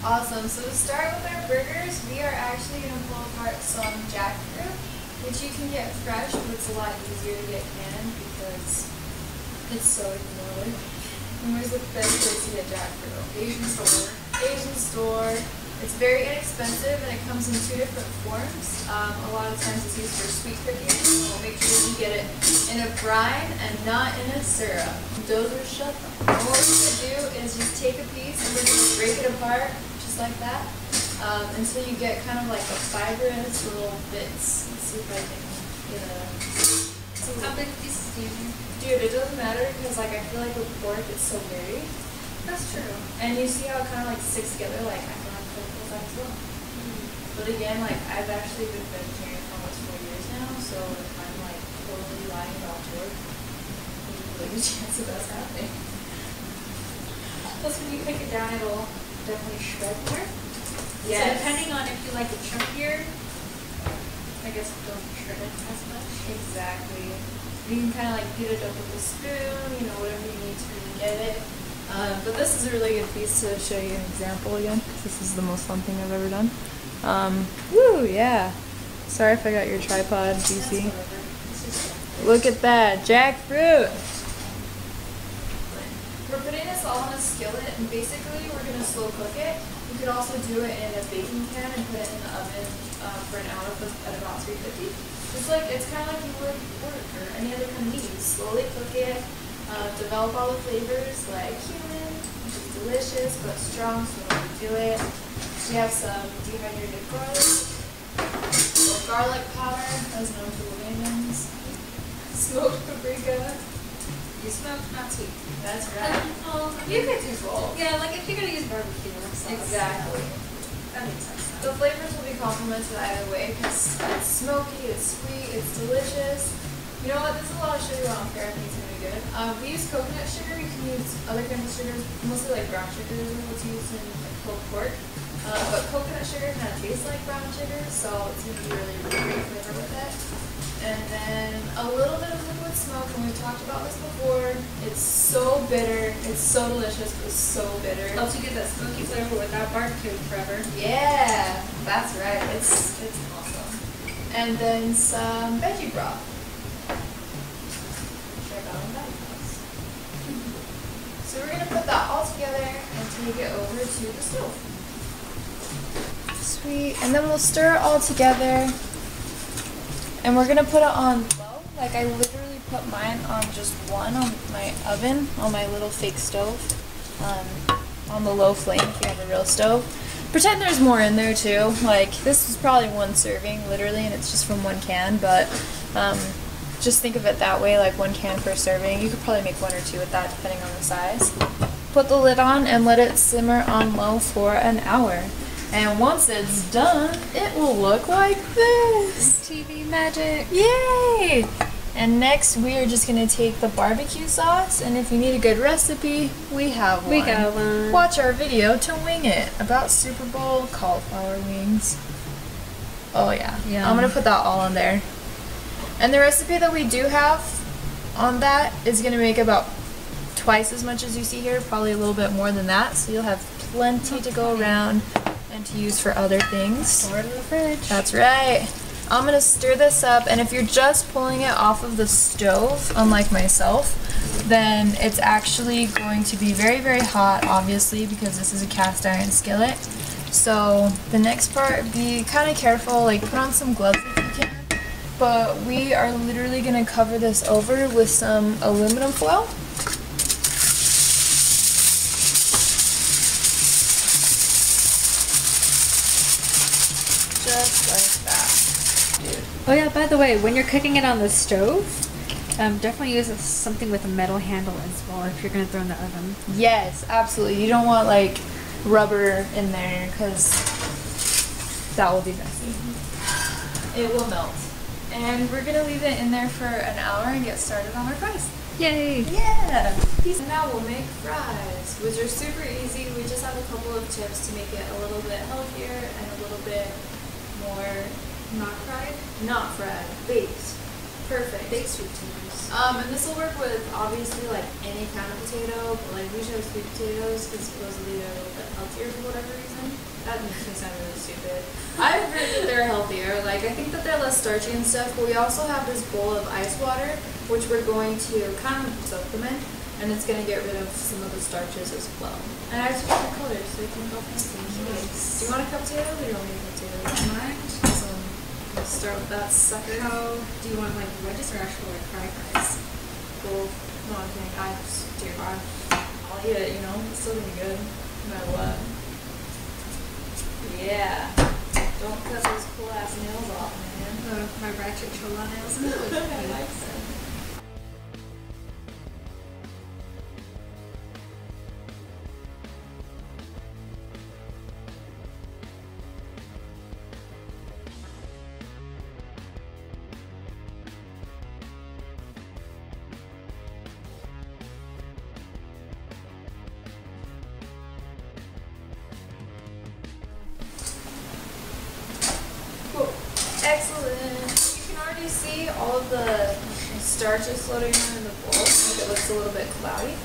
Awesome. So to start with our burgers, we are actually going to pull apart some jackfruit, which you can get fresh, but it's a lot easier to get canned because it's so ignored. And where's the best place to get jackfruit? Asian store. Asian store. It's very inexpensive and it comes in 2 different forms. A lot of times it's used for sweet cookies, so make sure you get it in a brine and not in a syrup. Those are shut them. And what we're going to do is just take a piece and we're going to break it apart just like that until you get kind of like the fibrous little bits. Let's see if I can get a... How big pieces do you need? Dude, it doesn't matter because like I feel like with pork it's so big. That's true. And you see how it kind of like sticks together, like I can have with that as well. But again, like I've actually been vegetarian for almost 4 years now, so if I'm like totally lying about pork, there's a really good chance of that's happening. Plus when you cook it down, it'll definitely shred more. Yes. So depending on if you like it chunkier, I guess don't shred it as much. Exactly. You can kind of like beat it up with a spoon, you know, whatever you need to really get it. But this is a really good piece to show you an example again, because this is the most fun thing I've ever done. Woo, yeah. Sorry if I got your tripod, GC. Look at that, jackfruit! We're putting this all in a skillet, and basically we're going to slow cook it. You could also do it in a baking pan and put it in the oven for an hour at about 350. It's kind of like you would pork or any other kind of meat. You slowly cook it. Develop all the flavors like cumin, which is delicious but strong, so when you do it. We have some dehydrated garlic, or garlic powder, as known to the layman's, smoked paprika. You smoke, not sweet. That's right. You could do both. Yeah, like if you're going to use barbecue or something. Exactly. That makes sense. The flavors will be complemented either way because it's smoky, it's sweet, it's delicious. You know what, there's a lot of sugar on here, I think it's going to be good. We use coconut sugar, you can use other kinds of sugars, mostly like brown sugar is what's used in like pulled pork. But coconut sugar kind of tastes like brown sugar, so it's going to be really great flavor with it. And then a little bit of liquid smoke, and we've talked about this before. It's so bitter, it's so delicious, but it's so bitter. Helps you get that smoky flavor without barbecuing forever. Yeah, that's right, it's awesome. And then some veggie broth. So we're going to put that all together and take it over to the stove. Sweet. And then we'll stir it all together. And we're going to put it on low. Like I literally put mine on just one on my oven, on my little fake stove. On the low flame if you have a real stove. Pretend there's more in there too. Like this is probably 1 serving literally and it's just from 1 can. But just think of it that way, like 1 can per serving. You could probably make 1 or 2 with that depending on the size. Put the lid on and let it simmer on low for an hour. And once it's done, it will look like this. TV magic. Yay! And next we are just going to take the barbecue sauce, and if you need a good recipe, we have one. We got one. Watch our video to wing it about Super Bowl cauliflower wings. Oh yeah. I'm going to put that all in there. And the recipe that we do have on that is going to make about twice as much as you see here, probably a little bit more than that, so you'll have plenty to go around and to use for other things. Store it in the fridge. That's right. I'm going to stir this up, and if you're just pulling it off of the stove, unlike myself, then it's actually going to be very, very hot, obviously, because this is a cast iron skillet. So the next part, be kind of careful, like put on some gloves if you can. But we are literally going to cover this over with some aluminum foil. Just like that, dude. Oh yeah, by the way, when you're cooking it on the stove, definitely use something with a metal handle as well if you're going to throw in the oven. Yes, absolutely. You don't want like rubber in there because that will be messy. It will melt. And we're going to leave it in there for an hour and get started on our fries. Yay! Yeah! Now we'll make fries, which are super easy. We just have a couple of tips to make it a little bit healthier and a little bit more Not fried? not fried, baked. Perfect. Baked sweet potatoes. And this will work with obviously like any kind of potato, but like we chose sweet potatoes because supposedly they're a little bit healthier for whatever reason. That makes me sound really stupid. I've heard that they're healthier. Like I think that they're less starchy and stuff, but we also have this bowl of ice water, which we're going to kind of soak them in, and it's going to get rid of some of the starches as well. And I have two different colors, so you can go fancy. Nice. Do you want a cup potato or do you want me to cup potatoes? Mine. Let's start with that sucker. How do you want like wedges or actual like fry fries? Cool. No, I'm kidding. I just do I'll eat it, you know? It's still gonna be good. No matter what. Yeah. Don't cut those cool ass nails off, man. My ratchet chola nails. I like them. Cool. Excellent. You can already see all of the starches floating around in the bowl. Like it looks a little bit cloudy.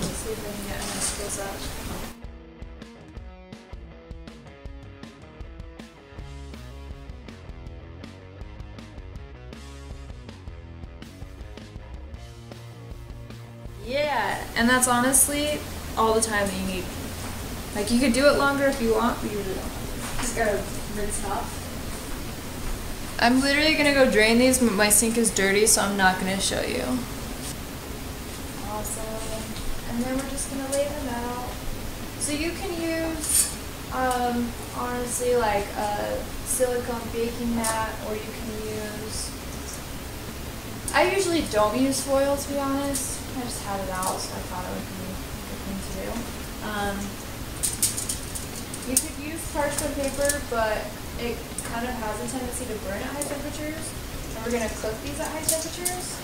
Let's see if I can get a nice close up. Yeah, and that's honestly all the time that you need. Like you could do it longer if you want, but you really don't. Just gotta rinse it off. I'm literally gonna go drain these, but my sink is dirty, so I'm not gonna show you. Awesome. And then we're just gonna lay them out. So you can use, honestly, like a silicone baking mat, or you can use. I usually don't use foil, to be honest. I just had it out, so I thought it would be a good thing to do. You could use parchment paper, but it kind of has a tendency to burn at high temperatures. And we're going to cook these at high temperatures.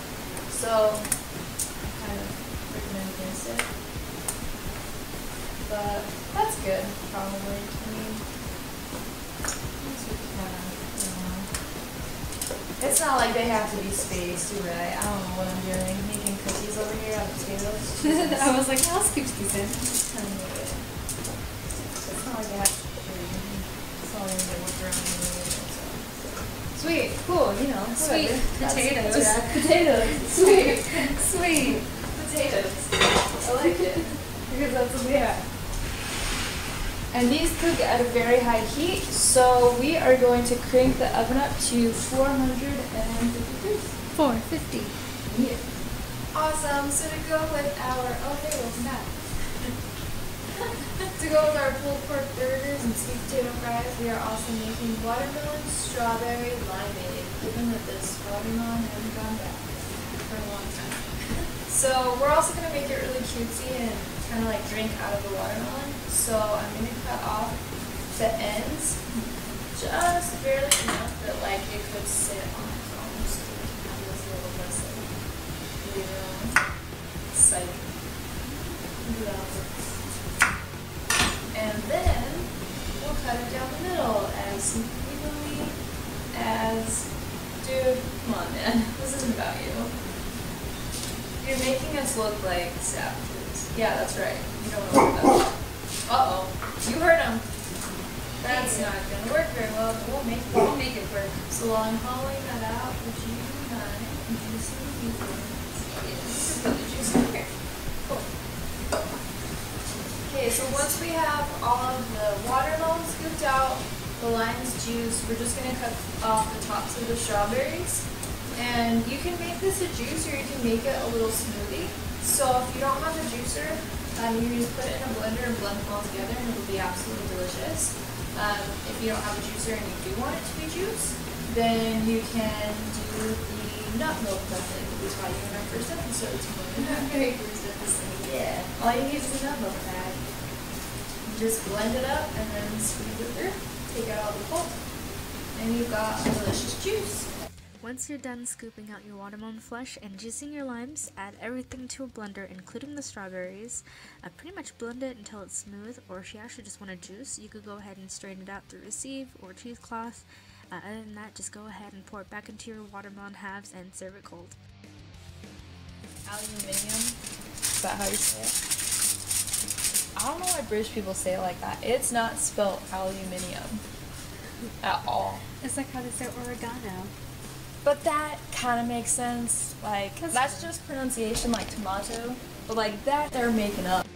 So I kind of recommend against it. But that's good, probably. I mean, it's not like they have to be spaced, you're right. I don't know what I'm doing. Making cookies over here out of potatoes. I was like, I'll scoop these in. It's not like they have to be pretty. It's not like they work around anyway. Sweet, cool, you know. Sweet potatoes. Yeah, potatoes. Sweet. Sweet potatoes. I like it. Because that's what we have. And these cook at a very high heat, so we are going to crank the oven up to 450 degrees. 450. Yeah. Awesome. So to go with our welcome back. To go with our pulled pork burgers and sweet potato fries, we are also making watermelon strawberry limeade, given that this watermelon hasn't gone bad for a long time. So we're also going to make it really cutesy and kind of like drink out of the watermelon. So I'm going to cut off the ends just barely enough that like it could sit on its own, so we can have this little vessel later on. Psych. And then we'll cut it down the middle as evenly as, dude, come on man, this isn't about you. You're making us look like savages. Yeah, that's right. You don't know what that's. Uh-oh. You heard him. That's not gonna work very well, but we'll make it work. So while I'm hollowing that out, would you mind juicing these ones? Yes. Put the juice in here. Cool. Okay, so once we have all of the watermelon scooped out, the lime's juice, we're just gonna cut off the tops of the strawberries. And you can make this a juice or you can make it a little smoothie. So if you don't have a juicer, you can just put it in a blender and blend them all together and it will be absolutely delicious. If you don't have a juicer and you do want it to be juice, then you can do the nut milk method that we taught you in our first episode. I'm very first episode. Yeah. All you need is a nut milk bag. Just blend it up and then squeeze it through. Take out all the pulp. And you've got a delicious juice. Once you're done scooping out your watermelon flesh and juicing your limes, add everything to a blender, including the strawberries. Pretty much blend it until it's smooth, or if you actually just want to juice, you could go ahead and strain it out through a sieve or cheesecloth. Other than that, just go ahead and pour it back into your watermelon halves and serve it cold. Aluminium? Is that how you say it? I don't know why British people say it like that. It's not spelled aluminium at all. It's like how they say oregano. But that kind of makes sense. Like, that's just pronunciation like tomato. But like that they're making up.